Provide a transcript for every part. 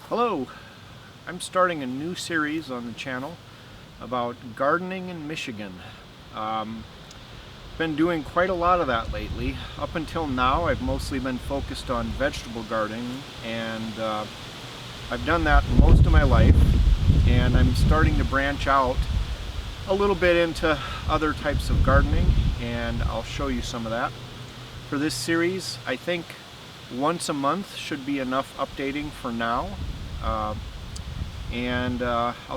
Hello! I'm starting a new series on the channel about gardening in Michigan. Been doing quite a lot of that lately. Up until now I've mostly been focused on vegetable gardening, and I've done that most of my life, and I'm starting to branch out a little bit into other types of gardening, and I'll show you some of that. For this series, I think once a month should be enough updating for now. I'll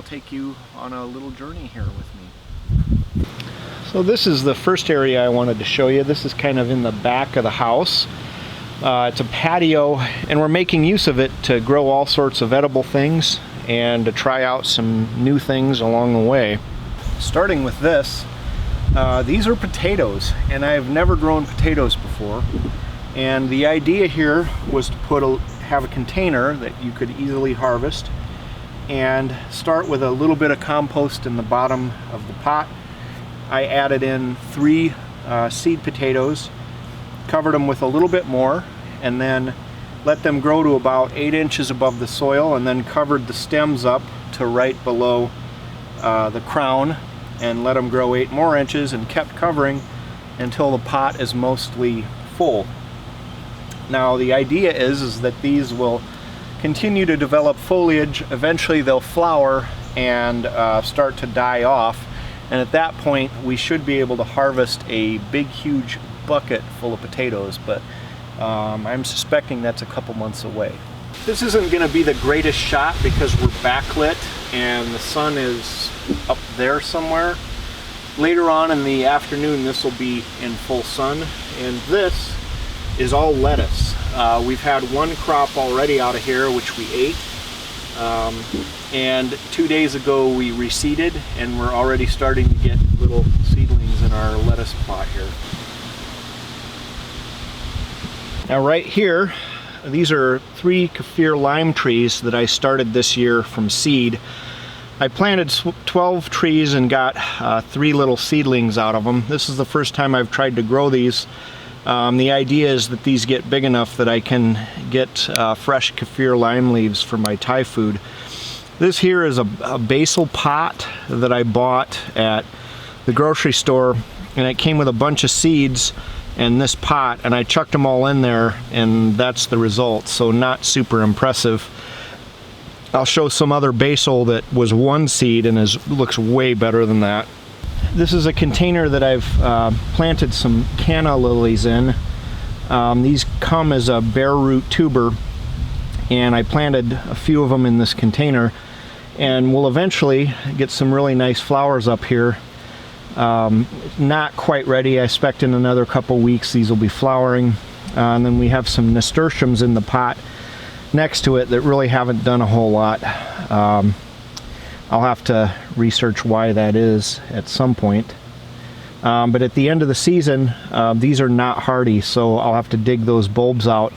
take you on a little journey here with me. So this is the first area I wanted to show you. This is kind of in the back of the house. It's a patio, and we're making use of it to grow all sorts of edible things and to try out some new things along the way. Starting with this, these are potatoes, and I've never grown potatoes before. And the idea here was to have a container that you could easily harvest and start with a little bit of compost in the bottom of the pot. I added in 3 seed potatoes, covered them with a little bit more, and then let them grow to about 8 inches above the soil, and then covered the stems up to right below the crown and let them grow 8 more inches, and kept covering until the pot is mostly full. Now the idea is that these will continue to develop foliage. Eventually they'll flower and start to die off, and at that point we should be able to harvest a big huge bucket full of potatoes, but I'm suspecting that's a couple months away. This isn't going to be the greatest shot because we're backlit and the sun is up there somewhere. Later on in the afternoon this will be in full sun, and this is all lettuce. We've had 1 crop already out of here, which we ate, and 2 days ago we reseeded, and we're already starting to get little seedlings in our lettuce plot here. Now right here, these are 3 kaffir lime trees that I started this year from seed. I planted 12 trees and got 3 little seedlings out of them. This is the first time I've tried to grow these. The idea is that these get big enough that I can get fresh kaffir lime leaves for my Thai food. This here is a basil pot that I bought at the grocery store, and it came with a bunch of seeds and this pot, and I chucked them all in there, and that's the result. So not super impressive. I'll show some other basil that was 1 seed and looks way better than that. This is a container that I've planted some canna lilies in. These come as a bare root tuber, and I planted a few of them in this container, and we'll eventually get some really nice flowers up here. Not quite ready. I expect in another couple weeks these will be flowering. And then we have some nasturtiums in the pot next to it that really haven't done a whole lot. I'll have to research why that is at some point. But at the end of the season, these are not hardy, so I'll have to dig those bulbs out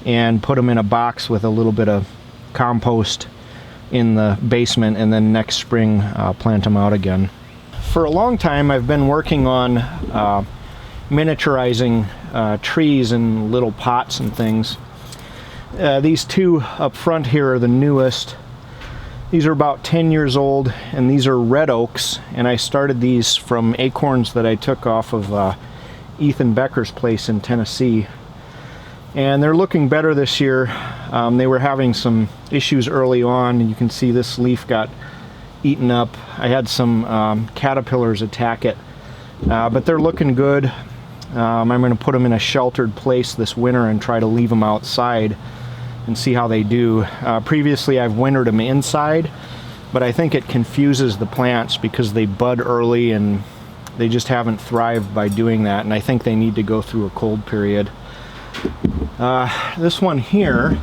and put them in a box with a little bit of compost in the basement, and then next spring plant them out again. For a long time I've been working on miniaturizing trees in little pots and things. These 2 up front here are the newest. These are about 10 years old, and these are red oaks, and I started these from acorns that I took off of Ethan Becker's place in Tennessee. And they're looking better this year. They were having some issues early on, and you can see this leaf got eaten up. I had some caterpillars attack it, but they're looking good. I'm going to put them in a sheltered place this winter and try to leave them outside and see how they do. Previously I've wintered them inside, but I think it confuses the plants because they bud early and they just haven't thrived by doing that, and I think they need to go through a cold period. This one here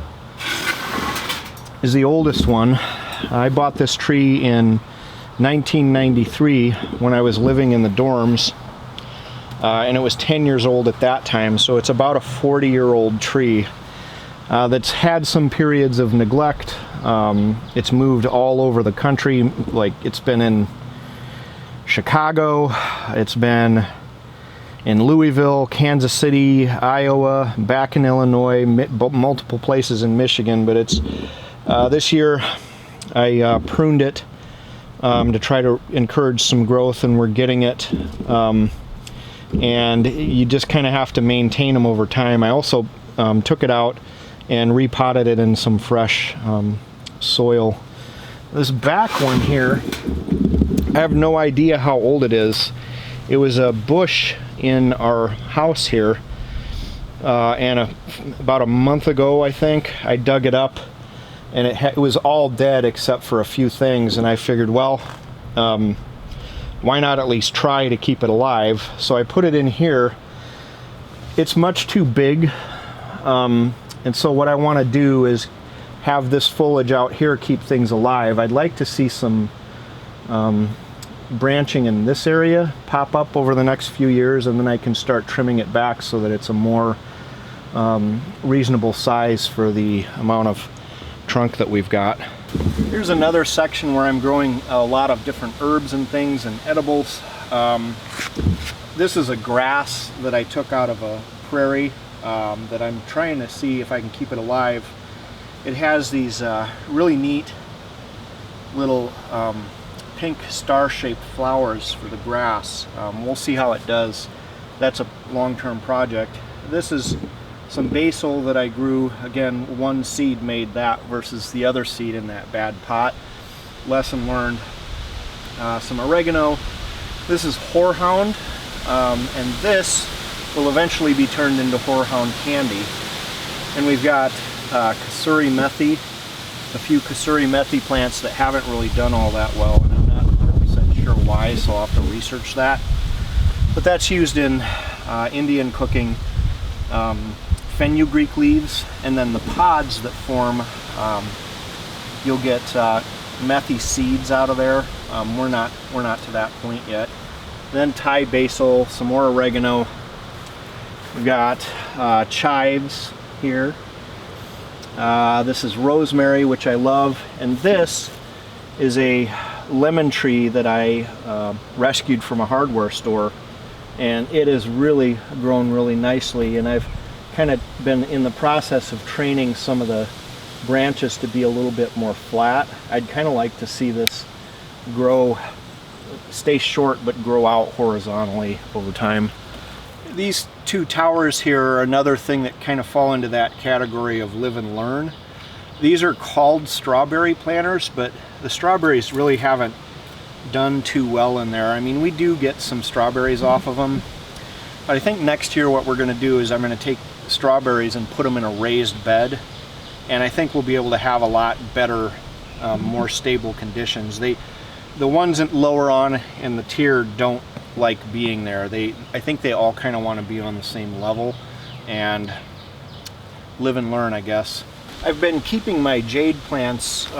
is the oldest one. I bought this tree in 1993 when I was living in the dorms, and it was 10 years old at that time, so it's about a 40-year-old tree. That's had some periods of neglect. It's moved all over the country. Like, it's been in Chicago, it's been in Louisville, Kansas City, Iowa, back in Illinois, multiple places in Michigan, but it's This year I pruned it to try to encourage some growth, and we're getting it. And you just kind of have to maintain them over time. I also took it out and repotted it in some fresh soil. This back one here, I have no idea how old it is. It was a bush in our house here, and about a month ago, I think, I dug it up, and it was all dead except for a few things, and I figured, well, why not at least try to keep it alive? So I put it in here. It's much too big, and so what I want to do is have this foliage out here keep things alive. I'd like to see some branching in this area pop up over the next few years, and then I can start trimming it back so that it's a more reasonable size for the amount of trunk that we've got. Here's another section where I'm growing a lot of different herbs and things and edibles. This is a grass that I took out of a prairie that I'm trying to see if I can keep it alive. It has these really neat little pink star-shaped flowers for the grass. We'll see how it does. That's a long-term project. This is some basil that I grew. Again, one seed made that versus the other seed in that bad pot. Lesson learned. Some oregano. This is horehound, and this will eventually be turned into horehound candy. And we've got kasuri methi, a few kasuri methi plants that haven't really done all that well, and I'm not 100% sure why, so I'll have to research that. But that's used in Indian cooking. Fenugreek leaves, and then the pods that form, you'll get methi seeds out of there. We're not to that point yet. Then Thai basil, some more oregano. We've got chives here. This is rosemary, which I love, and this is a lemon tree that I rescued from a hardware store, and it has really grown really nicely, and I've kind of been in the process of training some of the branches to be a little bit more flat. I'd kind of like to see this grow, stay short but grow out horizontally over time. These two towers here are another thing that kind of fall into that category of live and learn. These are called strawberry planters, but the strawberries really haven't done too well in there. I mean, we do get some strawberries off of them, but I think next year what we're going to do is I'm going to take strawberries and put them in a raised bed, and I think we'll be able to have a lot better, more stable conditions. The ones that lower on in the tier don't like being there. I think they all kind of want to be on the same level and live and learn, I guess. I've been keeping my jade plants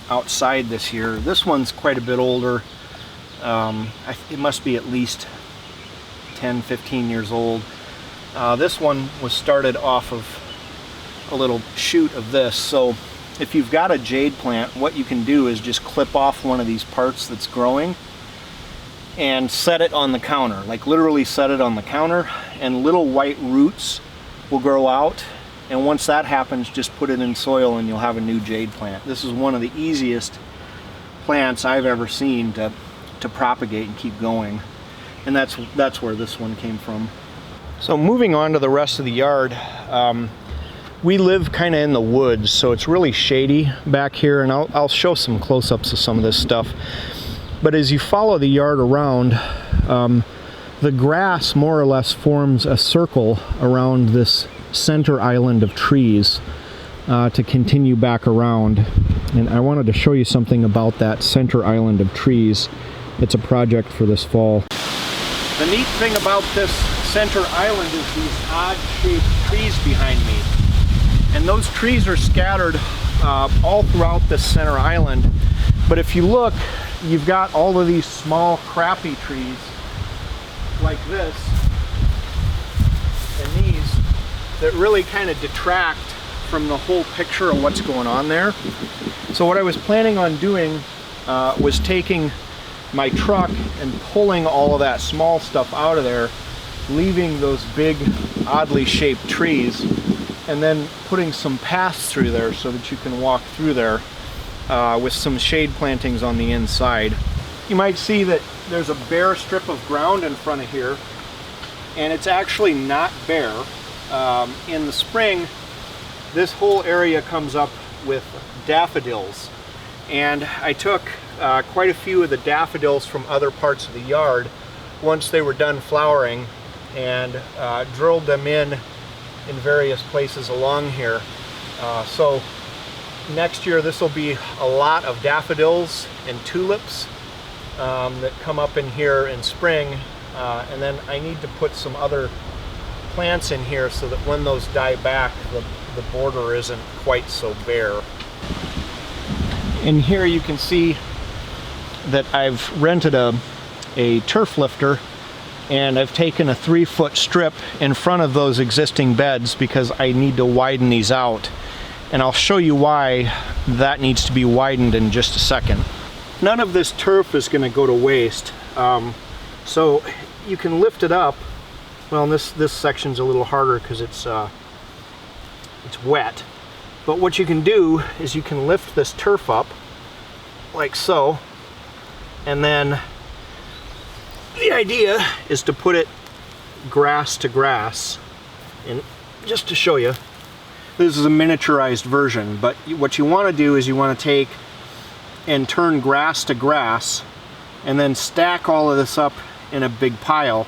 outside this year. This one's quite a bit older. It must be at least 10-15 years old. This one was started off of a little shoot of this. So if you've got a jade plant, what you can do is just clip off one of these parts that's growing and set it on the counter, like literally set it on the counter, and little white roots will grow out, and once that happens, just put it in soil and you'll have a new jade plant. This is one of the easiest plants I've ever seen to propagate and keep going, and that's where this one came from. So moving on to the rest of the yard, we live kind of in the woods, so it's really shady back here, and I'll show some close-ups of some of this stuff. But as you follow the yard around, the grass more or less forms a circle around this center island of trees to continue back around. And I wanted to show you something about that center island of trees. It's a project for this fall. The neat thing about this center island is these odd-shaped trees behind me. And those trees are scattered all throughout this center island. But if you look, you've got all of these small crappy trees like this and these that really kind of detract from the whole picture of what's going on there. So what I was planning on doing was taking my truck and pulling all of that small stuff out of there, leaving those big oddly shaped trees, and then putting some paths through there so that you can walk through there with some shade plantings on the inside. You might see that there's a bare strip of ground in front of here, and it's actually not bare. In the spring, this whole area comes up with daffodils, and I took quite a few of the daffodils from other parts of the yard once they were done flowering, and drilled them in various places along here. So next year this will be a lot of daffodils and tulips that come up in here in spring, and then I need to put some other plants in here so that when those die back, the border isn't quite so bare. In here you can see that I've rented a turf lifter, and I've taken a 3-foot strip in front of those existing beds because I need to widen these out. And I'll show you why that needs to be widened in just a second. None of this turf is going to go to waste. So you can lift it up. Well, this section's a little harder because it's wet. But what you can do is you can lift this turf up like so, and then the idea is to put it grass to grass. And just to show you, this is a miniaturized version, but what you want to do is you want to take and turn grass to grass and then stack all of this up in a big pile.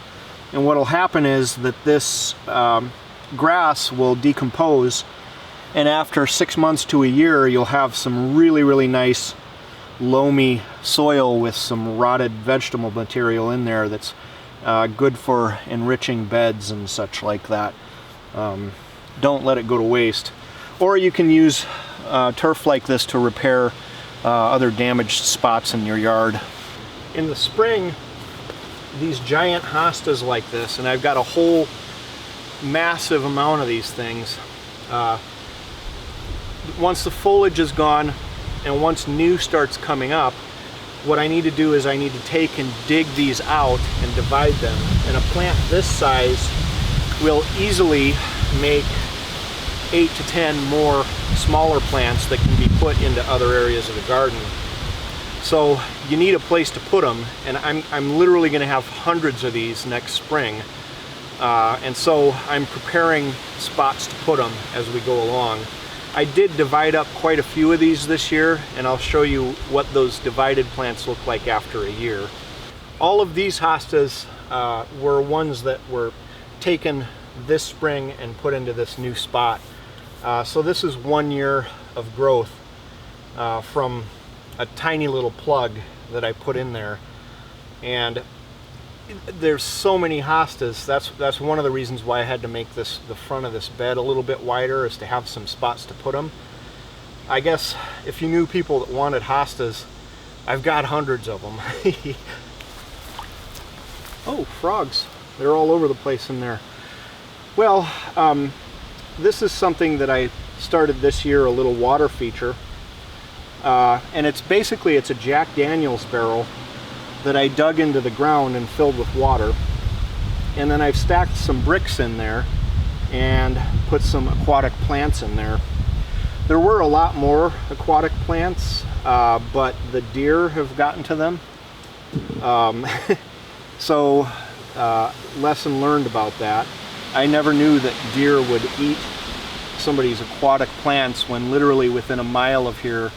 And what will happen is that this grass will decompose, and after 6 months to a year you'll have some really nice loamy soil with some rotted vegetable material in there that's good for enriching beds and such like that. Don't let it go to waste. Or you can use turf like this to repair other damaged spots in your yard. In the spring, these giant hostas like this, and I've got a whole massive amount of these things. Once the foliage is gone and once new starts coming up, what I need to do is I need to take and dig these out and divide them. And a plant this size will easily make 8 to 10 more smaller plants that can be put into other areas of the garden. So you need a place to put them, and I'm literally going to have hundreds of these next spring. And so I'm preparing spots to put them as we go along. I did divide up quite a few of these this year, and I'll show you what those divided plants look like after a year. All of these hostas were ones that were taken this spring and put into this new spot. So this is 1 year of growth from a tiny little plug that I put in there. And there's so many hostas. That's one of the reasons why I had to make the front of this bed a little bit wider, is to have some spots to put them. I guess if you knew people that wanted hostas, I've got hundreds of them. Oh, frogs. They're all over the place in there. Well, this is something that I started this year, a little water feature. And it's a Jack Daniels barrel that I dug into the ground and filled with water. And then I've stacked some bricks in there and put some aquatic plants in there. There were a lot more aquatic plants, but the deer have gotten to them. So lesson learned about that. I never knew that deer would eat somebody's aquatic plants when literally within a mile of here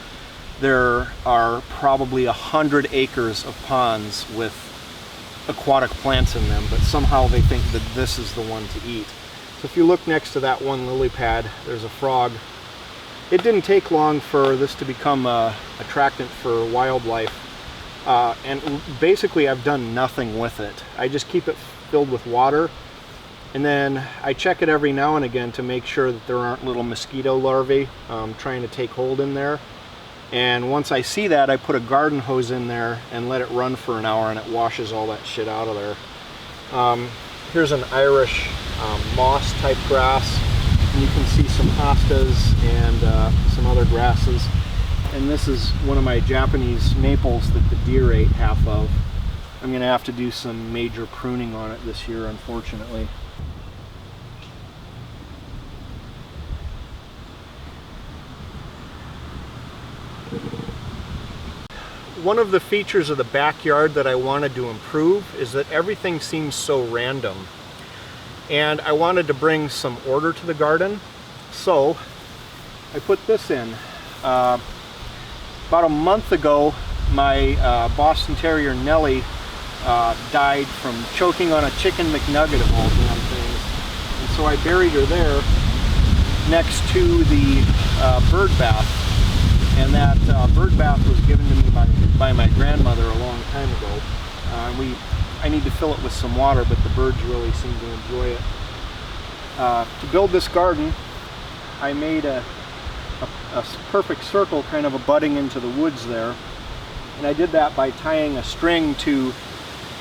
there are probably 100 acres of ponds with aquatic plants in them, but somehow they think that this is the one to eat. So if you look next to that one lily pad, there's a frog. It didn't take long for this to become a attractant for wildlife, and basically I've done nothing with it. I just keep it filled with water, and then I check it every now and again to make sure that there aren't little mosquito larvae trying to take hold in there. And once I see that, I put a garden hose in there and let it run for an hour, and it washes all that shit out of there. Here's an Irish moss type grass, and you can see some hostas and some other grasses. And this is one of my Japanese maples that the deer ate half of. I'm going to have to do some major pruning on it this year, unfortunately. One of the features of the backyard that I wanted to improve is that everything seems so random. And I wanted to bring some order to the garden. So I put this in. About a month ago, my Boston Terrier Nellie died from choking on a chicken McNugget of all damn things. And so I buried her there next to the bird bath. And that bird bath was given to me by my grandmother a long time ago. I need to fill it with some water, but the birds really seem to enjoy it. To build this garden, I made a perfect circle kind of abutting into the woods there. And I did that by tying a string to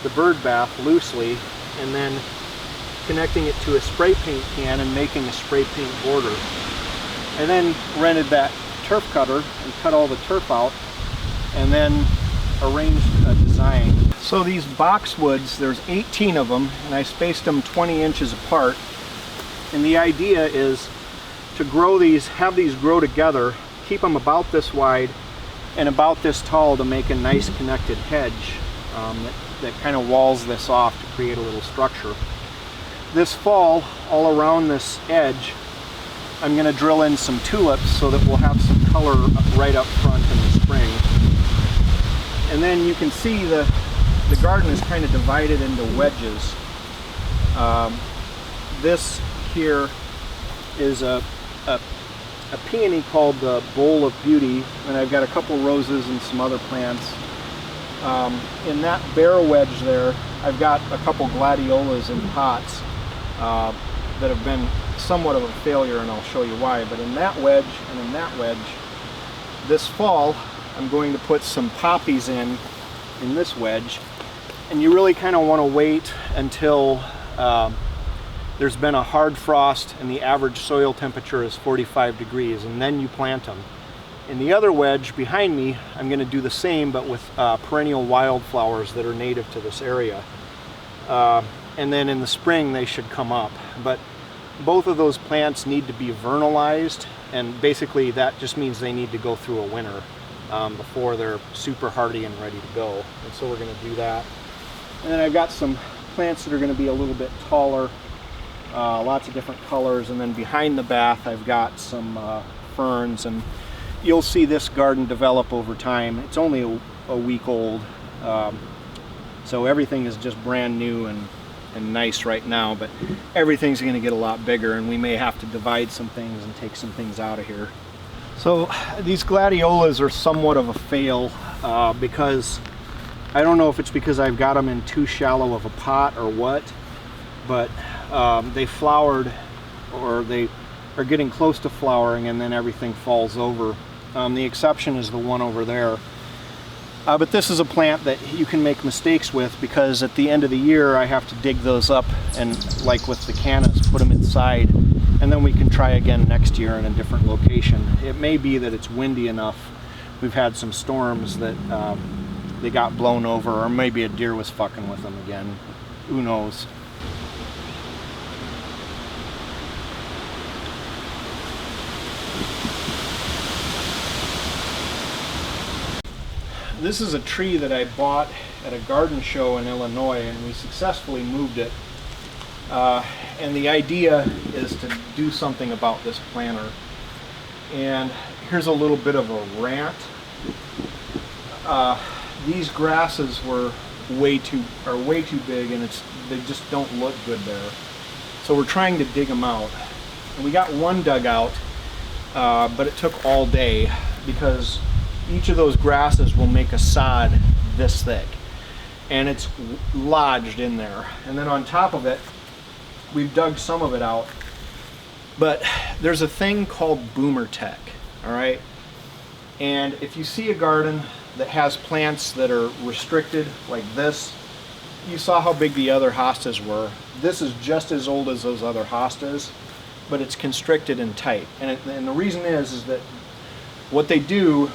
the bird bath loosely and then connecting it to a spray paint can and making a spray paint border. I then rented that turf cutter and cut all the turf out and then arranged a design. So these boxwoods, there's 18 of them, and I spaced them 20 inches apart. And the idea is to grow these, have these grow together, keep them about this wide and about this tall to make a nice connected hedge that kind of walls this off to create a little structure. This fall, all around this edge, I'm going to drill in some tulips so that we'll have some color right up front in the spring. And then you can see the garden is kind of divided into wedges. This here is a peony called the Bowl of Beauty, and I've got a couple roses and some other plants. In that bare wedge there, I've got a couple Gladiolas in pots that have been somewhat of a failure, and I'll show you why. But in that wedge and in that wedge, this fall I'm going to put some poppies in this wedge. And you really kind of want to wait until there's been a hard frost and the average soil temperature is 45 degrees, and then you plant them. In the other wedge behind me, I'm going to do the same, but with perennial wildflowers that are native to this area. And then in the spring they should come up. But both of those plants need to be vernalized, and basically that just means they need to go through a winter before they're super hardy and ready to go. And so we're going to do that. And then I've got some plants that are going to be a little bit taller, lots of different colors. And then behind the bath I've got some ferns, and you'll see this garden develop over time. It's only a week old, so everything is just brand new and nice right now, but everything's going to get a lot bigger, and we may have to divide some things and take some things out of here. So these Gladiolas are somewhat of a fail because I don't know if it's because I've got them in too shallow of a pot or what, but they flowered, or they are getting close to flowering, and then everything falls over. The exception is the one over there. But this is a plant that you can make mistakes with, because at the end of the year I have to dig those up and, like with the cannas, put them inside, and then we can try again next year in a different location. It may be that it's windy enough. We've had some storms that they got blown over, or maybe a deer was fucking with them again. Who knows? This is a tree that I bought at a garden show in Illinois, and we successfully moved it. And the idea is to do something about this planter. And here's a little bit of a rant. These grasses were way too big, and they just don't look good there. So we're trying to dig them out. And we got one dug out, but it took all day, because each of those grasses will make a sod this thick, and it's lodged in there. And then on top of it, we've dug some of it out, but there's a thing called boomer tech, all right? And if you see a garden that has plants that are restricted like this, you saw how big the other hostas were. This is just as old as those other hostas, but it's constricted and tight. And the reason is that what they do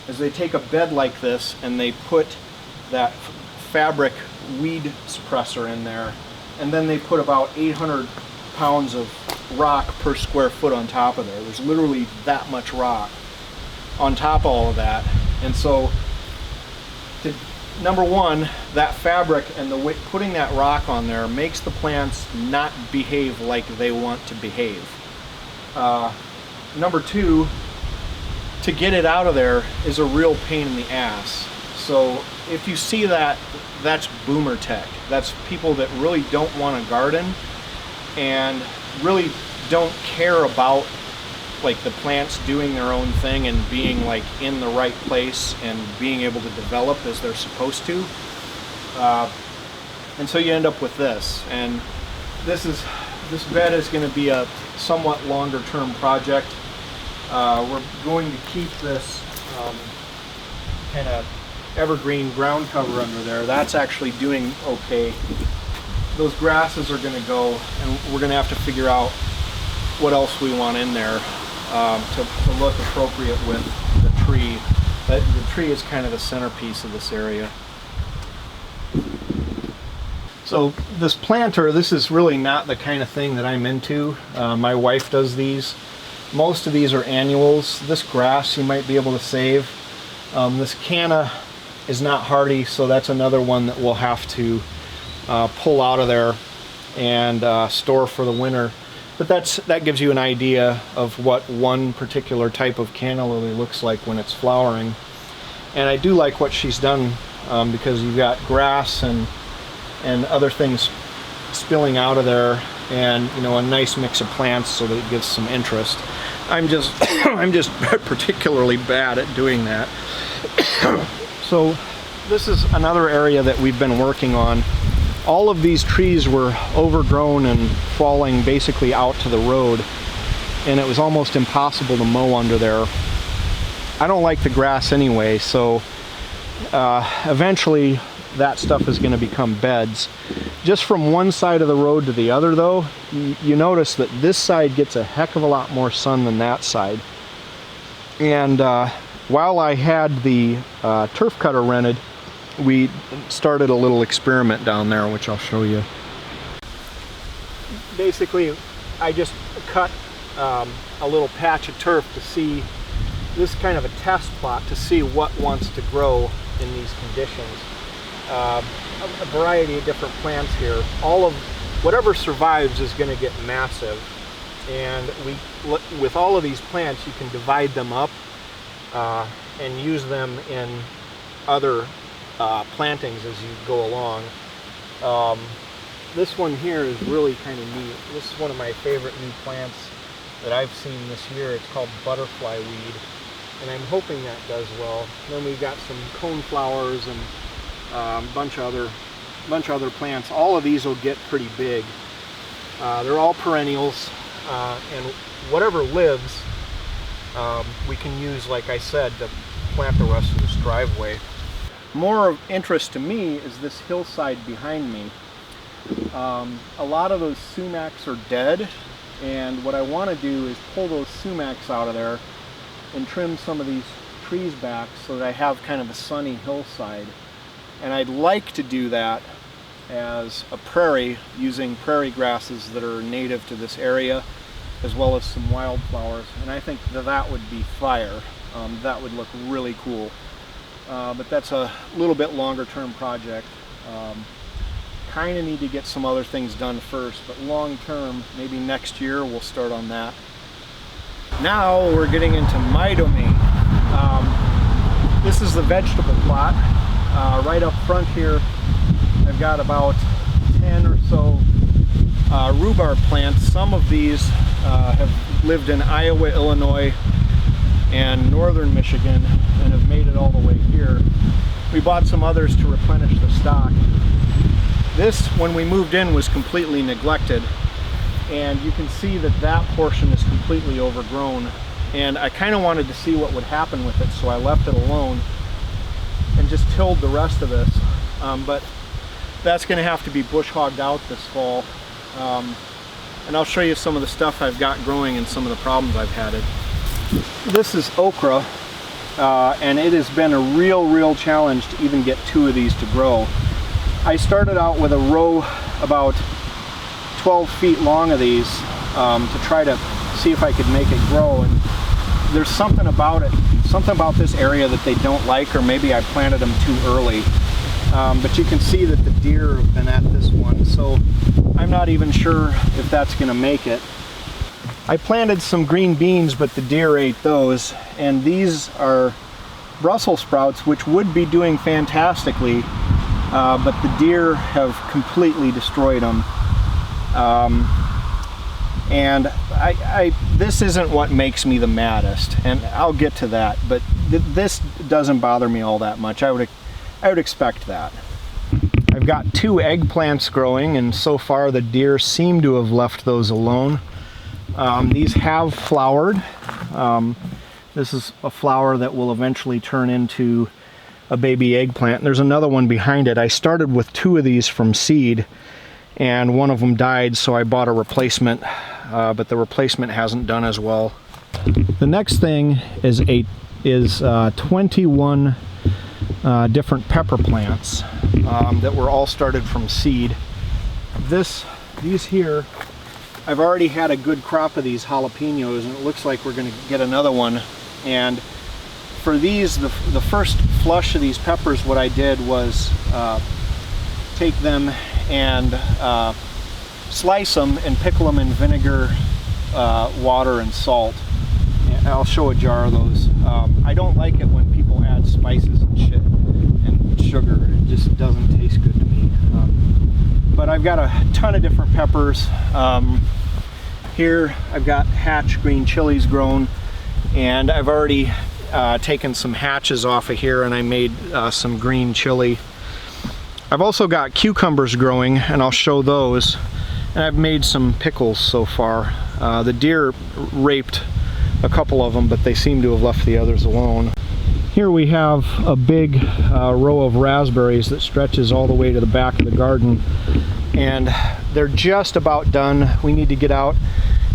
is they take a bed like this and they put that fabric weed suppressor in there, and then they put about 800 pounds of rock per square foot on top of there. There's literally that much rock. on top of all of that. And so, number one, that fabric and the way putting that rock on there makes the plants not behave like they want to behave. Number two, to get it out of there is a real pain in the ass. So if you see that, that's boomer tech. That's people that really don't want to garden and really don't care about like the plants doing their own thing and being like in the right place and being able to develop as they're supposed to. And so you end up with this. And this bed is going to be a somewhat longer term project. We're going to keep this kind of evergreen ground cover under there. That's actually doing okay. Those grasses are going to go, and we're going to have to figure out what else we want in there to look appropriate with the tree. The tree is kind of the centerpiece of this area. So this planter, this is really not the kind of thing that I'm into. My wife does these. Most of these are annuals. This grass you might be able to save. This canna is not hardy, so that's another one that we'll have to pull out of there and store for the winter. But that gives you an idea of what one particular type of canna lily looks like when it's flowering. And I do like what she's done because you've got grass and other things spilling out of there, and you know, a nice mix of plants so that it gives some interest. I'm just particularly bad at doing that. So this is another area that we've been working on. All of these trees were overgrown and falling basically out to the road, and it was almost impossible to mow under there. I don't like the grass anyway, so eventually that stuff is going to become beds. Just from one side of the road to the other though, you notice that this side gets a heck of a lot more sun than that side. And while I had the turf cutter rented, we started a little experiment down there, which I'll show you. Basically, I just cut a little patch of turf to see, this is kind of a test plot to see what wants to grow in these conditions. A variety of different plants here. All of whatever survives is going to get massive, and with all of these plants you can divide them up and use them in other plantings as you go along. This one here is really kind of neat. This is one of my favorite new plants that I've seen this year. It's called butterfly weed, and I'm hoping that does well. Then we've got some coneflowers and a bunch of other plants. All of these will get pretty big. They're all perennials, and whatever lives we can use, like I said, to plant the rest of this driveway. More of interest to me is this hillside behind me. A lot of those sumacs are dead, and what I want to do is pull those sumacs out of there and trim some of these trees back so that I have kind of a sunny hillside. And I'd like to do that as a prairie, using prairie grasses that are native to this area, as well as some wildflowers. And I think that would be fire. That would look really cool. But that's a little bit longer term project. Kind of need to get some other things done first, but long term, maybe next year, we'll start on that. Now we're getting into my domain. This is the vegetable plot. Right up front here, I've got about 10 or so rhubarb plants. Some of these have lived in Iowa, Illinois, and northern Michigan and have made it all the way here. We bought some others to replenish the stock. This, when we moved in, was completely neglected, and you can see that that portion is completely overgrown, and I kind of wanted to see what would happen with it, so I left it alone and just tilled the rest of this. But that's going to have to be bush hogged out this fall, and I'll show you some of the stuff I've got growing and some of the problems I've had. This is okra, and it has been a real challenge to even get 2 of these to grow. I started out with a row about 12 feet long of these to try to see if I could make it grow, and there's something about it something about this area that they don't like, or maybe I planted them too early. But you can see that the deer have been at this one, so I'm not even sure if that's going to make it. I planted some green beans, but the deer ate those, and these are Brussels sprouts, which would be doing fantastically, but the deer have completely destroyed them. And this isn't what makes me the maddest, and I'll get to that, but this doesn't bother me all that much. I would expect that. I've got 2 eggplants growing, and so far the deer seem to have left those alone. These have flowered. This is a flower that will eventually turn into a baby eggplant. There's another one behind it. I started with 2 of these from seed, and one of them died, so I bought a replacement, but the replacement hasn't done as well. The next thing is 21 different pepper plants that were all started from seed. These here, I've already had a good crop of these jalapenos, and it looks like we're going to get another one. And for these, the first flush of these peppers, what I did was take them and slice them and pickle them in vinegar, water, and salt. And I'll show a jar of those. I don't like it when people add spices and shit and sugar. It just doesn't taste good to me. But I've got a ton of different peppers. Here I've got hatch green chilies grown, and I've already taken some hatches off of here, and I made some green chili. I've also got cucumbers growing, and I'll show those. And I've made some pickles so far. The deer raped a couple of them, but they seem to have left the others alone. Here we have a big row of raspberries that stretches all the way to the back of the garden, and they're just about done. We need to get out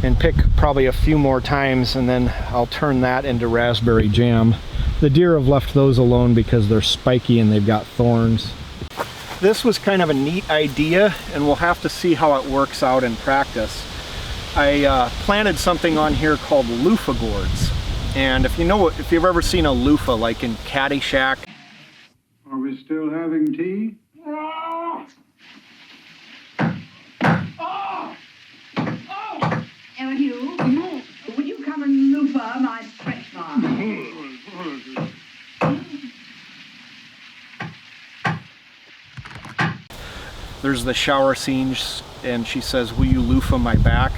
and pick probably a few more times, and then I'll turn that into raspberry jam. The deer have left those alone because they're spiky and they've got thorns. This was kind of a neat idea, and we'll have to see how it works out in practice. I planted something on here called loofah gourds, and if you've ever seen a loofah, like in Caddyshack. Are we still having tea? Oh! And you? Would you come and loofah my stretch mark? There's the shower scene, and she says, "Will you loofah my back?"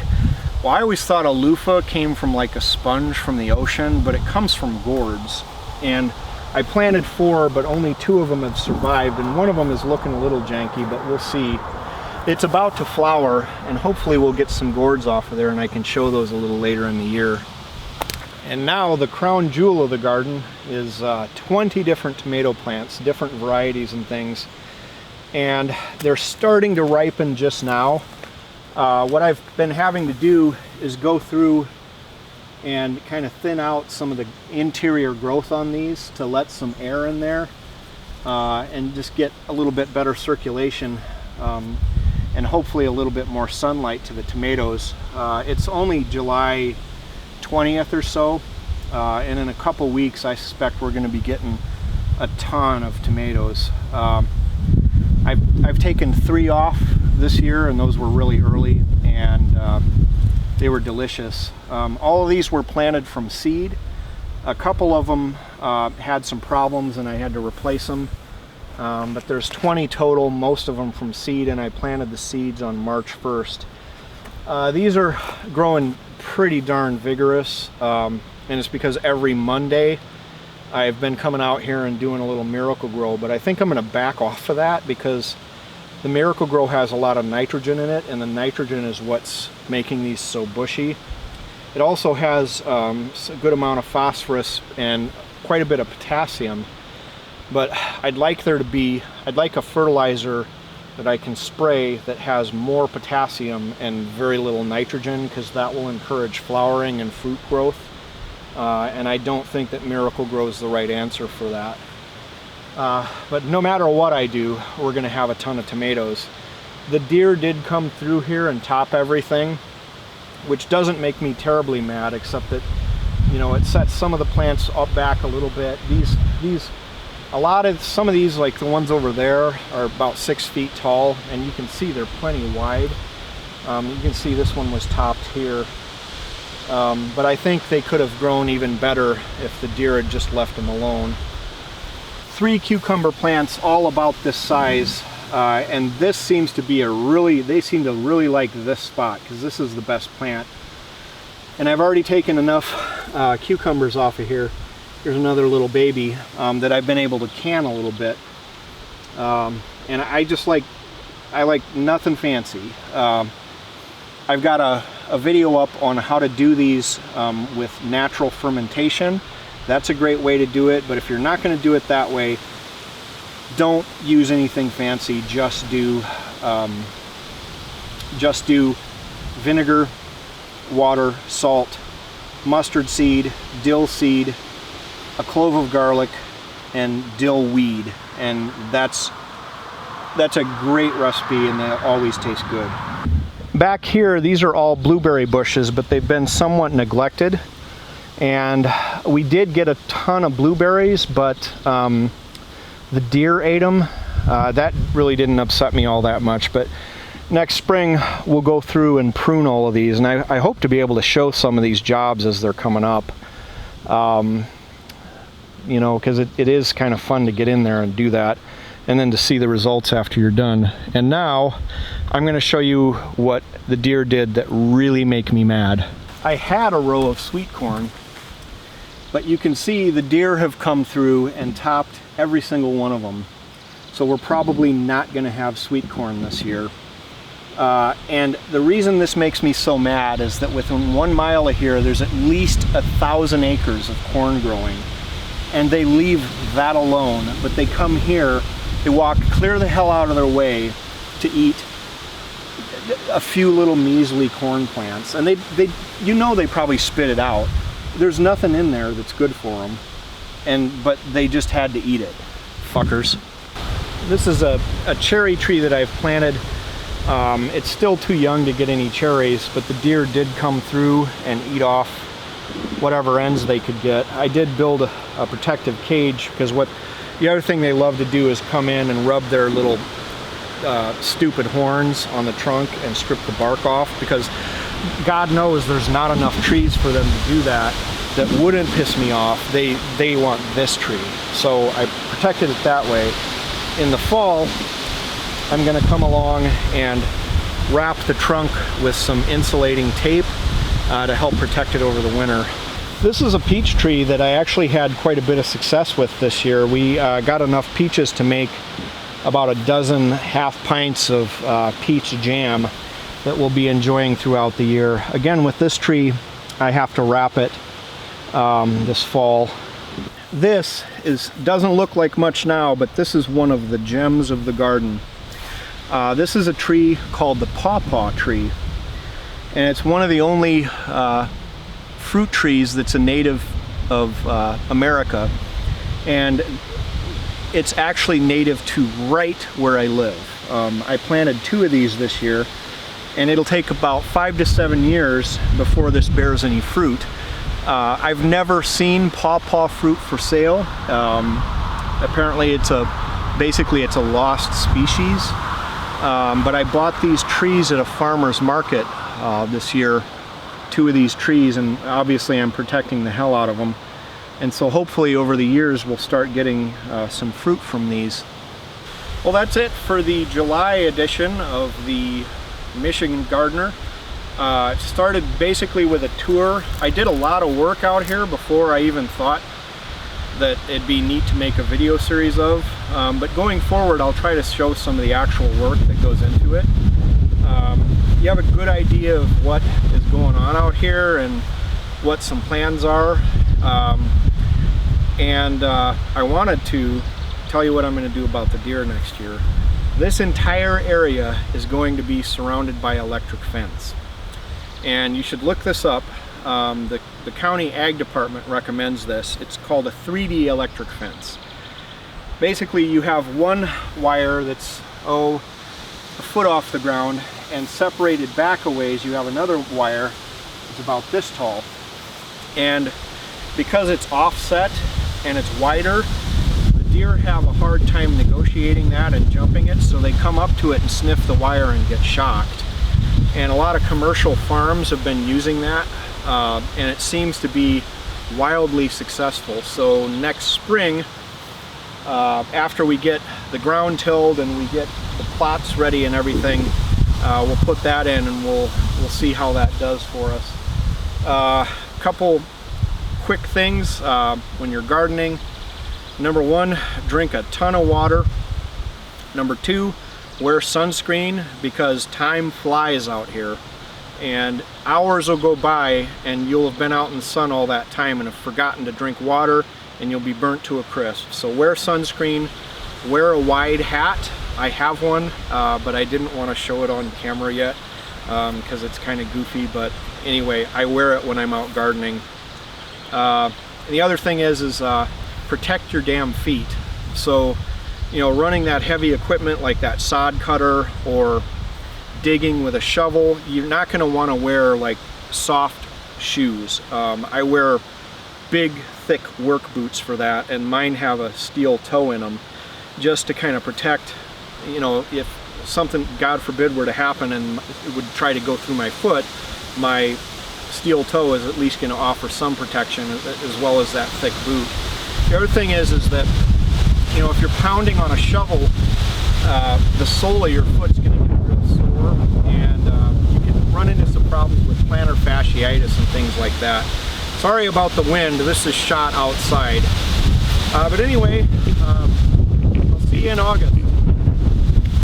Well, I always thought a loofah came from like a sponge from the ocean, but it comes from gourds. And I planted 4, but only 2 of them have survived, and one of them is looking a little janky, but we'll see. It's about to flower, and hopefully we'll get some gourds off of there, and I can show those a little later in the year. And now the crown jewel of the garden is 20 different tomato plants, different varieties and things. And they're starting to ripen just now. What I've been having to do is go through and kind of thin out some of the interior growth on these to let some air in there and just get a little bit better circulation and hopefully a little bit more sunlight to the tomatoes. It's only July 20th or so, and in a couple weeks I suspect we're going to be getting a ton of tomatoes. I've taken 3 off this year, and those were really early, and they were delicious. All of these were planted from seed. A couple of them had some problems and I had to replace them, but there's 20 total, most of them from seed, and I planted the seeds on March 1st. These are growing pretty darn vigorous, and it's because every Monday I've been coming out here and doing a little Miracle Grow, but I think I'm going to back off of that because the Miracle Grow has a lot of nitrogen in it, and the nitrogen is what's making these so bushy. It also has a good amount of phosphorus and quite a bit of potassium, but I'd like a fertilizer that I can spray that has more potassium and very little nitrogen, because that will encourage flowering and fruit growth. And I don't think that Miracle Grow is the right answer for that. But no matter what I do, we're going to have a ton of tomatoes. The deer did come through here and top everything, which doesn't make me terribly mad, except that You know, it sets some of the plants up back a little bit. Some of these, like the ones over there, are about 6 feet tall, and you can see they're plenty wide. You can see this one was topped here. But I think they could have grown even better if the deer had just left them alone. 3 cucumber plants all about this size, and this seems to be they seem to really like this spot because this is the best plant. And I've already taken enough cucumbers off of here. Here's another little baby that I've been able to can a little bit. And I like nothing fancy. I've got a video up on how to do these with natural fermentation. That's a great way to do it, but if you're not going to do it that way, don't use anything fancy. Just do vinegar, water, salt, mustard seed, dill seed, a clove of garlic, and dill weed, and that's a great recipe, and they always taste good. Back here, these are all blueberry bushes, but they've been somewhat neglected, and we did get a ton of blueberries, but the deer ate them. That really didn't upset me all that much, but next spring we'll go through and prune all of these, and I hope to be able to show some of these jobs as they're coming up. You know, because it is kind of fun to get in there and do that, and then to see the results after you're done. And now I'm going to show you what the deer did that really make me mad. I had a row of sweet corn, but you can see the deer have come through and topped every single one of them. So we're probably not going to have sweet corn this year. And the reason this makes me so mad is that within 1 mile of here, there's at least 1,000 acres of corn growing. And they leave that alone, but they come here, they walk clear the hell out of their way to eat a few little measly corn plants. And they probably spit it out. There's nothing in there that's good for them, but they just had to eat it, fuckers. This is a cherry tree that I've planted. It's still too young to get any cherries, but the deer did come through and eat off whatever ends they could get. I did build a protective cage, because the other thing they love to do is come in and rub their little stupid horns on the trunk and strip the bark off, because God knows there's not enough trees for them to do that wouldn't piss me off. They want this tree, so I protected it that way. In the fall, I'm going to come along and wrap the trunk with some insulating tape to help protect it over the winter. This is a peach tree that I actually had quite a bit of success with this year. We got enough peaches to make about a dozen half pints of peach jam that we'll be enjoying throughout the year. Again, with this tree, I have to wrap it this fall. This doesn't look like much now, but this is one of the gems of the garden. This is a tree called the Pawpaw tree, and it's one of the only fruit trees that's a native of America, and it's actually native to right where I live. I planted 2 of these this year, and it'll take about 5 to 7 years before this bears any fruit. I've never seen pawpaw fruit for sale. Apparently it's basically a lost species. But I bought these trees at a farmer's market this year, 2 of these trees, and obviously I'm protecting the hell out of them. And so hopefully over the years we'll start getting some fruit from these. Well, that's it for the July edition of the Michigan Gardener. It started basically with a tour. I did a lot of work out here before I even thought that it'd be neat to make a video series of, but going forward I'll try to show some of the actual work that goes into it. You have a good idea of what is going on out here and what some plans are, and I wanted to tell you what I'm going to do about the deer next year. This entire area is going to be surrounded by electric fence, and you should look this up. The county ag department recommends this. It's called a 3D electric fence. Basically you have one wire that's a foot off the ground, and separated back a ways you have another wire that's about this tall, and because it's offset and it's wider, the deer have a hard time negotiating that and jumping it, so they come up to it and sniff the wire and get shocked. And a lot of commercial farms have been using that, and it seems to be wildly successful. So next spring, after we get the ground tilled and we get the plots ready and everything, we'll put that in and we'll see how that does for us. Couple quick things when you're gardening. Number one, drink a ton of water. Number two, wear sunscreen, because time flies out here, and hours will go by and you'll have been out in the sun all that time and have forgotten to drink water, and you'll be burnt to a crisp. So wear sunscreen, wear a wide hat. I have one, but I didn't want to show it on camera yet because it's kind of goofy, but anyway, I wear it when I'm out gardening. The other thing is protect your damn feet. So, you know, running that heavy equipment like that sod cutter or digging with a shovel, you're not going to want to wear like soft shoes. I wear big, thick work boots for that, and mine have a steel toe in them just to kind of protect, you know, if something, God forbid, were to happen and it would try to go through my foot, my steel toe is at least going to offer some protection, as well as that thick boot. The other thing is that, you know, if you're pounding on a shovel, the sole of your foot's going to get real sore, and you can run into some problems with plantar fasciitis and things like that. Sorry about the wind, this is shot outside. But anyway, I'll see you in August.